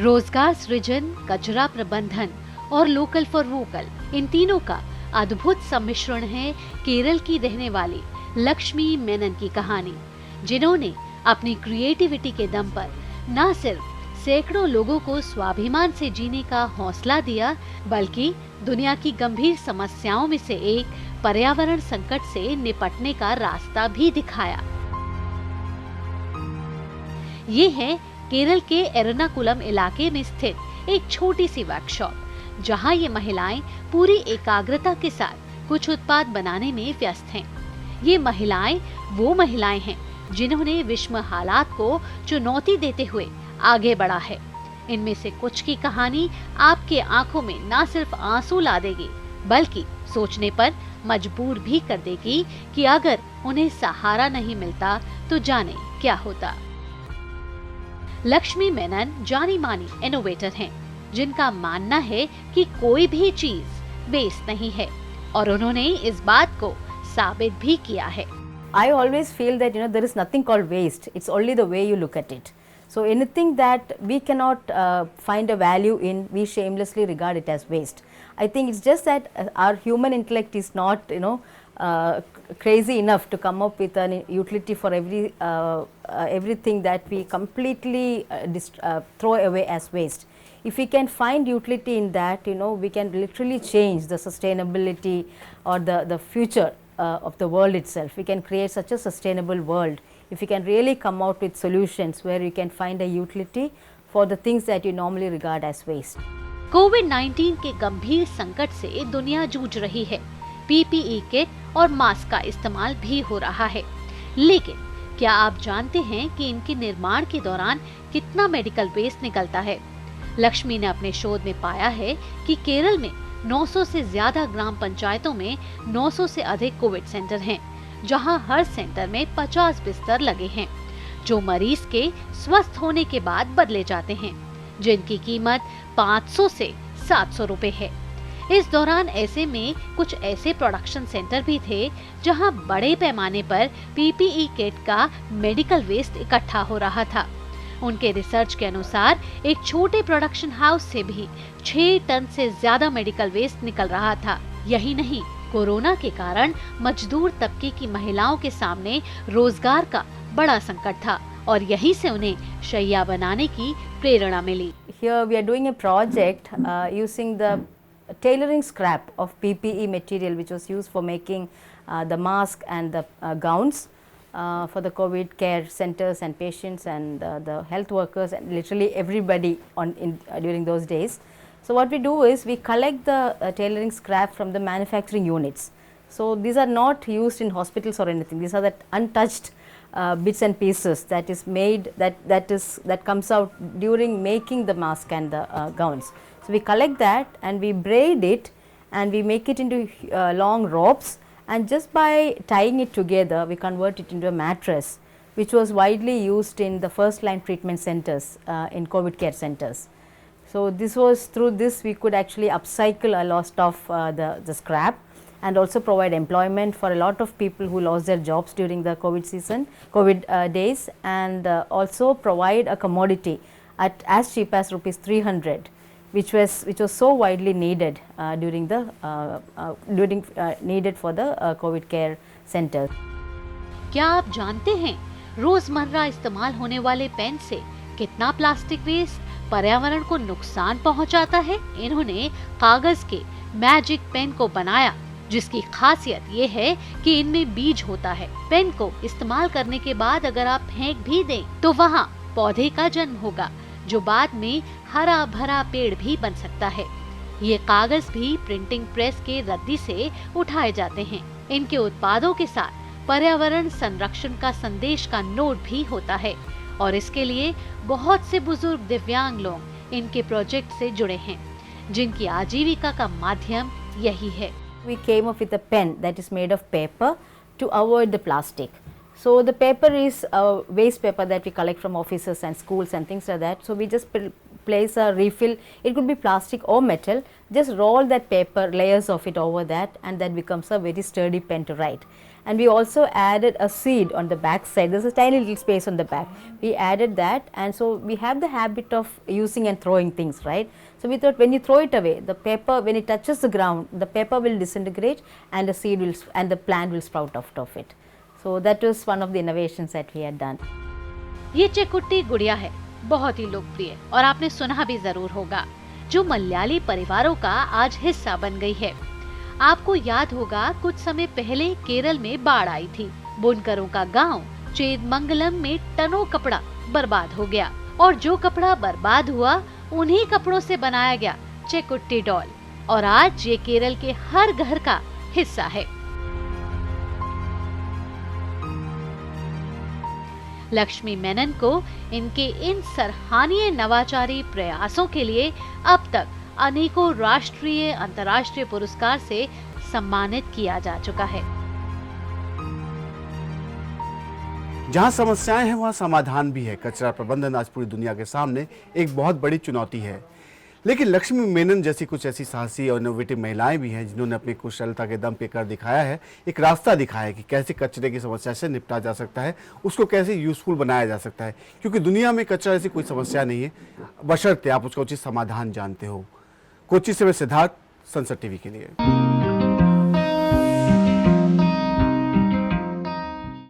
रोजगार सृजन, कचरा प्रबंधन और लोकल फॉर वोकल, इन तीनों का अद्भुत सम्मिश्रण है केरल की रहने वाली लक्ष्मी मेनन की कहानी, जिन्होंने अपनी क्रिएटिविटी के दम पर न सिर्फ सैकड़ों लोगों को स्वाभिमान से जीने का हौसला दिया, बल्कि दुनिया की गंभीर समस्याओं में से एक पर्यावरण संकट से निपटने का रास्ता भी दिखाया। ये है केरल के एर्नाकुलम इलाके में स्थित एक छोटी सी वर्कशॉप, जहां ये महिलाएं पूरी एकाग्रता के साथ कुछ उत्पाद बनाने में व्यस्त हैं। ये महिलाएं वो महिलाएं हैं जिन्होंने विषम हालात को चुनौती देते हुए आगे बढ़ा है। इनमें से कुछ की कहानी आपके आंखों में न सिर्फ आंसू ला देगी, बल्कि सोचने पर मजबूर भी कर देगी कि अगर उन्हें सहारा नहीं मिलता तो जाने क्या होता। लक्ष्मी मेनन जानी मानी इनोवेटर हैं, जिनका मानना है कि कोई भी चीज वेस्ट नहीं है, और उन्होंने इस बात को साबित भी किया है। I always feel that there is nothing called waste. It's only the way you look at it. So anything that we cannot find a value in, we shamelessly regard it as waste. I think it's just that our human intellect is not crazy enough to come up with an utility for everything that we completely throw away as waste. If we can find utility in that, we can literally change the sustainability or the future of the world itself. We can create such a sustainable world if we can really come out with solutions where you can find a utility for the things that you normally regard as waste. कोविड-19 के गंभीर संकट से दुनिया जूझ रही है। PPE kit और mask का इस्तेमाल भी हो रहा है, लेकिन क्या आप जानते हैं कि इनके निर्माण के दौरान कितना मेडिकल वेस्ट निकलता है? लक्ष्मी ने अपने शोध में पाया है कि केरल में 900 से ज्यादा ग्राम पंचायतों में 900 से अधिक कोविड सेंटर हैं, जहां हर सेंटर में 50 बिस्तर लगे हैं, जो मरीज के स्वस्थ होने के बाद बदले जाते हैं, जिनकी कीमत 500 से 700 रुपए है। इस दौरान ऐसे में कुछ ऐसे प्रोडक्शन सेंटर भी थे जहां बड़े पैमाने पर पीपीई किट का मेडिकल वेस्ट इकट्ठा हो रहा था। उनके रिसर्च के अनुसार एक छोटे प्रोडक्शन हाउस से भी 6 टन से ज्यादा मेडिकल वेस्ट निकल रहा था। यही नहीं, कोरोना के कारण मजदूर तबके की महिलाओं के सामने रोजगार का बड़ा संकट था, और यहीं से उन्हें शैया बनाने की प्रेरणा मिली। Here we are doing a project using the tailoring scrap of PPE material which was used for making the mask and the gowns for the COVID care centers and patients and the health workers and literally everybody during those days. So what we do is we collect the tailoring scrap from the manufacturing units. So these are not used in hospitals or anything. These are the untouched bits and pieces that is made that comes out during making the mask and the gowns. So we collect that and we braid it and we make it into long ropes, and just by tying it together we convert it into a mattress, which was widely used in the first line treatment centers in COVID care centers. So this was through this we could actually upcycle a lot of the scrap and also provide employment for a lot of people who lost their jobs during the COVID days, and also provide a commodity at as cheap as rupees 300, which was so widely needed needed for the COVID care center. क्या आप जानते हैं रोजमर्रा इस्तेमाल होने वाले pen से कितना प्लास्टिक वेस्ट पर्यावरण को नुकसान पहुंचाता है? इन्होंने कागज के मैजिक पेन को बनाया, जिसकी खासियत ये है कि इनमें बीज होता है। पेन को इस्तेमाल करने के बाद अगर आप फेंक भी दें तो वहाँ पौधे का जन्म होगा, जो बाद में हरा भरा पेड़ भी बन सकता है। ये कागज भी प्रिंटिंग प्रेस के रद्दी से उठाए जाते हैं। इनके उत्पादों के साथ पर्यावरण संरक्षण का संदेश का नोट भी होता है, और इसके लिए बहुत से बुजुर्ग दिव्यांग लोग इनके प्रोजेक्ट से जुड़े हैं, जिनकी आजीविका का माध्यम यही है। We came up with a pen that is made of paper to avoid the plastic. So the paper is waste paper that we collect from offices and schools and things like that. So we just place a refill, it could be plastic or metal, just roll that paper, layers of it over that, and that becomes a very sturdy pen to write. And we also added a seed on the back side. There's a tiny little space on the back. We added that, and so we have the habit of using and throwing things, right? So we thought when you throw it away, the paper, when it touches the ground, the paper will disintegrate and the seed will, and the plant will sprout out of it. So that was one of the innovations that we had done. ये चेकुट्टी गुड़िया है, बहुत ही लोकप्रिय और आपने सुना भी जरूर होगा, जो मलयाली परिवारों का आज हिस्सा बन गई है। आपको याद होगा कुछ समय पहले केरल में बाढ़ आई थी। बुनकरों का गांव चेदमंगलम में टनों कपड़ा बर्बाद हो गया और जो कपड़ा बर्बाद हुआ उन्हीं कपड़ों से बनाया गया चेकुट्टी डॉल और आज ये केरल के हर घर का हिस्सा है। लक्ष्मी मेनन को इनके इन सराहनीय नवाचारी प्रयासों के लिए अब तक अनेकों राष्ट्रीय अंतर्राष्ट्रीय पुरस्कार से सम्मानित किया जा चुका है। जहां समस्याएं हैं वहां समाधान भी है। कचरा प्रबंधन आज पूरी दुनिया के सामने एक बहुत बड़ी चुनौती है, लेकिन लक्ष्मी मेनन जैसी कुछ ऐसी साहसी और इनोवेटिव महिलाएं भी हैं जिन्होंने अपनी कुशलता के दम पे कर दिखाया है, एक रास्ता दिखाया है कि कैसे कचरे की समस्या से निपटा जा सकता है, उसको कैसे यूजफुल बनाया जा सकता है। क्योंकि दुनिया में कचरा ऐसी कोई समस्या नहीं है, बशर्ते आप उसका उचित समाधान जानते हो। कोच्चि से मैं सिद्धार्थ, सनसद टीवी के लिए।